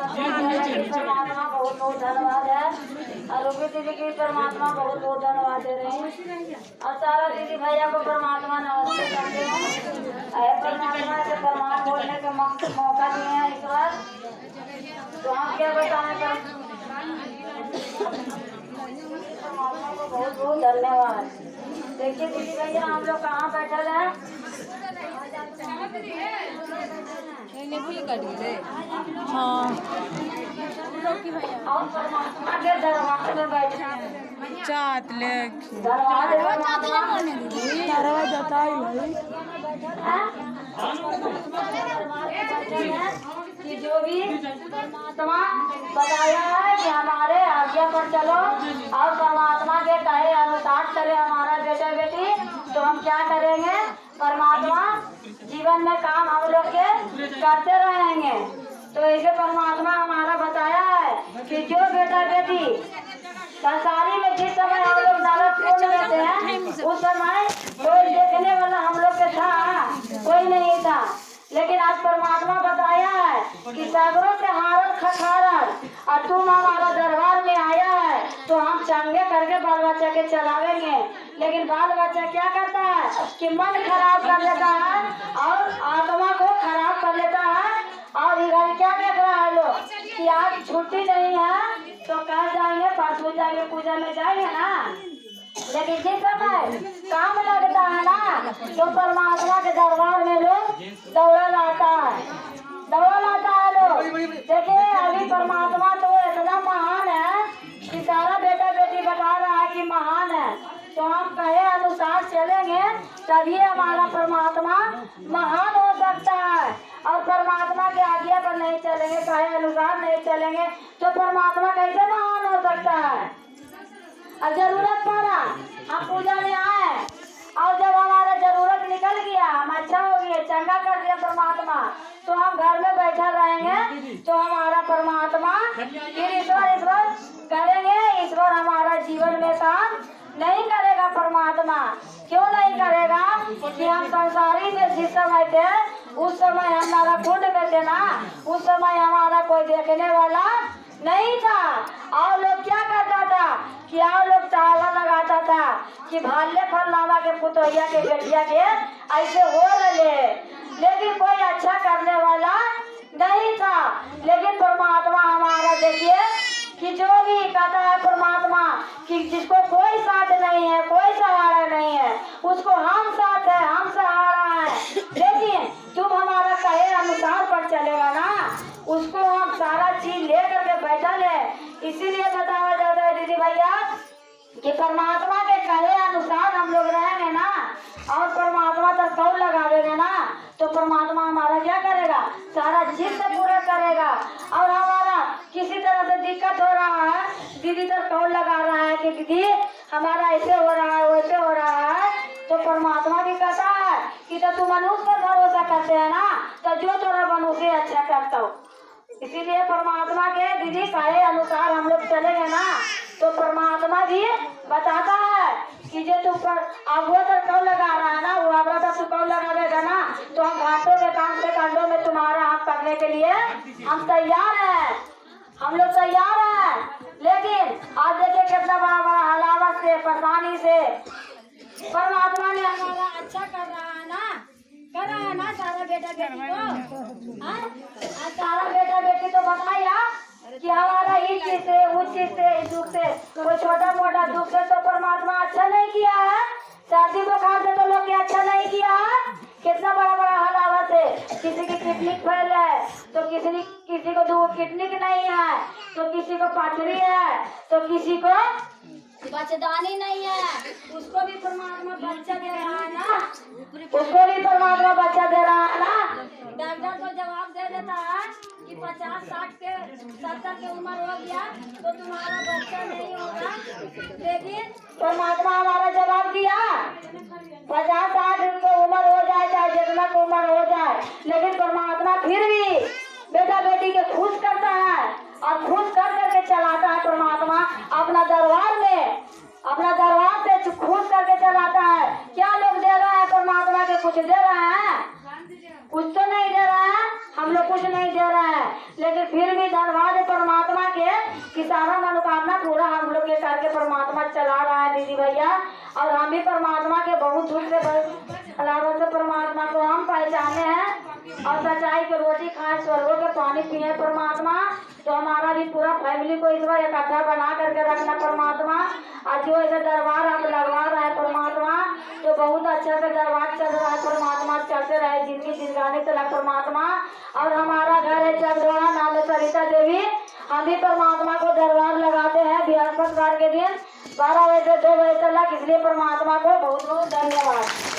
परमात्मा बहुत बहुत धन्यवाद है। और रूबी दीदी की परमात्मा बहुत बहुत धन्यवाद दे रहे हैं। और सारा दीदी भैया को परमात्मा नमस्ते करते हैं। परमात्मा से परमात्मा बोलने का मौका दिए हैं ईश्वर, तो हम क्या बताएं। परमात्मा को बहुत बहुत धन्यवाद। देखिए दीदी भैया हम लोग कहाँ बैठल हैं। हाँ और परमात्मा के दरबार में बैठे हैं। चाट ले कि जो भी परमात्मा बताया है कि हमारे आज्ञा पर चलो और परमात्मा के कहे अनुसार चले हमारा बेटा बेटी, तो हम क्या करेंगे। परमात्मा जीवन में काम हम लोग के करते रहेंगे। तो ऐसे परमात्मा हमारा बताया है कि जो बेटा बेटी संसारी में जिस समय हम लोग नरक कुंड में थे, उस समय कोई देखने वाला हम लोग के था कोई नहीं था। लेकिन आज परमात्मा बताया है कि सागरों से हारत खखारत और तुम हमारा दरबार में आया है, तो हम चंगे करके बाल बच्चा के चलावेंगे। लेकिन बाल बच्चा क्या करता है कि मन खराब कर लेता है और आत्मा को खराब कर लेता है। और इधर क्या देख रहा है लोग कि आज छुट्टी नहीं है तो कल जाएंगे, परसों जाएंगे, पूजा में जाएंगे ना। लेकिन जिस समय काम लगता है ना, तो परमात्मा के दरबार में लोग दौड़ा लाता है लोग। देखिए अभी परमात्मा तो इतना महान है कि सारा बेटा बेटी बता रहा है कि महान है। तो हम कहे अनुसार चलेंगे तभी हमारा परमात्मा महान हो सकता है। और परमात्मा के आज्ञा पर नहीं चलेंगे, कहे अनुसार नहीं चलेंगे, तो परमात्मा कैसे महान हो सकता है। अब जरूरत पड़ा हम पूजा में आए और जब हमारा जरूरत निकल गया, हम अच्छा हो गया, चंगा कर दिया परमात्मा, तो हम घर में बैठा रहेंगे तो हमारा परमात्मा फिर ईश्वर करेंगे। ईश्वर हमारा जीवन में काम नहीं करेगा। परमात्मा क्यों नहीं करेगा कि हम संसारी में जिस समय थे उस समय हमारा कुंड में थे ना, उस समय हमारा कोई देखने वाला नहीं था। और लोग क्या करता था कि और लोग ताला लगाता था कि भाले फरलावा के पुतोहिया के बेटिया के ऐसे हो रहे, लेकिन कोई अच्छा करने वाला नहीं था। लेकिन परमात्मा हमारा देखिए कि जो भी कहता है परमात्मा कि जिसको कोई साथ नहीं है, कोई सहारा नहीं है, उसको हम साथ है, हम सहारा है। लेकिन तुम हमारा कहे अनुसार पर चलेगा ना, उसको हम सारा चीज ले करके बैठा ले। इसीलिए बताया जाता है दीदी भैया कि परमात्मा के कहे अनुसार हम लोग रहेंगे ना और परमात्मा तक कौन लगावेगा ना, तो परमात्मा हमारा क्या करेगा, सारा चीज से पूरा करेगा। और हमारा किसी तरह से दिक्कत हो रहा है, दीदी तक कौन लगा रहा है कि दीदी हमारा ऐसे हो रहा है वैसे हो रहा है, तो परमात्मा भी कहता है कि तो तुम मनुष्य पर भरोसा करते हैं ना, तो जो तोरा मनुष्य अच्छा करता हो। इसीलिए परमात्मा के दीदी कहे अनुसार हम लोग चलेंगे ना, तो परमात्मा भी बताता है कि जो तू पर आगुआ तर कौन लगा रहा है ना, वो आगुआ तर तू कौन लगावेगा ना, तो हम घाटों के काम से कंडों में तुम्हारा हम करने के लिए हम तैयार हैं, हम लोग तैयार हैं। लेकिन आज देखिए कितना बड़ा बड़ा हलावत से परेशानी से परमात्मा ने हमारा अच्छा कर रहा है ना, कर रहा है ना सारा बेटा बेटी को। आज सारा बेटा बेटी तो बताया कि हमारा इस चीज से उस चीज से इस दुख से कोई छोटा मोटा दुख से तो परमात्मा अच्छा नहीं किया है। शादी बुखार से तो लोग के अच्छा नहीं किया है। कितना बड़ा बड़ा हलावत है, किसी की किडनी फेल है तो किसी को दो किडनी नहीं है, तो किसी को पथरी है, तो किसी को बच्चेदानी नहीं है, उसको भी परमात्मा बच्चा दे रहा है ना, उसको भी परमात्मा बच्चा दे रहा है ना। डॉक्टर को जवाब दे देता है कि 50, 60 के 70 की उम्र हो गया तो तुम्हारा बच्चा नहीं होगा। लेकिन परमात्मा हमारा जवाब दिया 50, 60 की उम्र हो जाए, चाहे जितना की उम्र हो जाए, लेकिन परमात्मा फिर भी बेटा बेटी के खुश करता है और खुश कर करके चलाता है। परमात्मा अपना दरबार में, अपना दरबार से खुश करके चलाता है। क्या लोग दे रहा है परमात्मा के, कुछ दे रहा है, कुछ तो नहीं दे रहा है, हम लोग कुछ नहीं दे रहे हैं। लेकिन फिर भी धन्यवाद परमात्मा के कि सारा मनोकामना पूरा हम लोग के करके परमात्मा चला रहा है दीदी भैया। और हम भी परमात्मा के बहुत दुख से अलावा से परमात्मा को हम पहचाने हैं और सच्चाई की रोटी खाए स्वर्गों के पानी पिए परमात्मा। तो हमारा भी पूरा फैमिली को इस बार इकट्ठा बना करके रखना परमात्मा। आज जो ऐसा दरबार आप लगवा रहा है परमात्मा, तो बहुत अच्छा से दरबार चल रहा है परमात्मा, चलते रहे जिंदगी जिंदगानी तक परमात्मा। और हमारा घर है चंद्रोड़ा, नाम है सरिता देवी। हम भी परमात्मा को दरबार लगाते हैं बृहस्पतिवार के दिन 12 बजे से 2 बजे तक, इसलिए परमात्मा को बहुत बहुत धन्यवाद।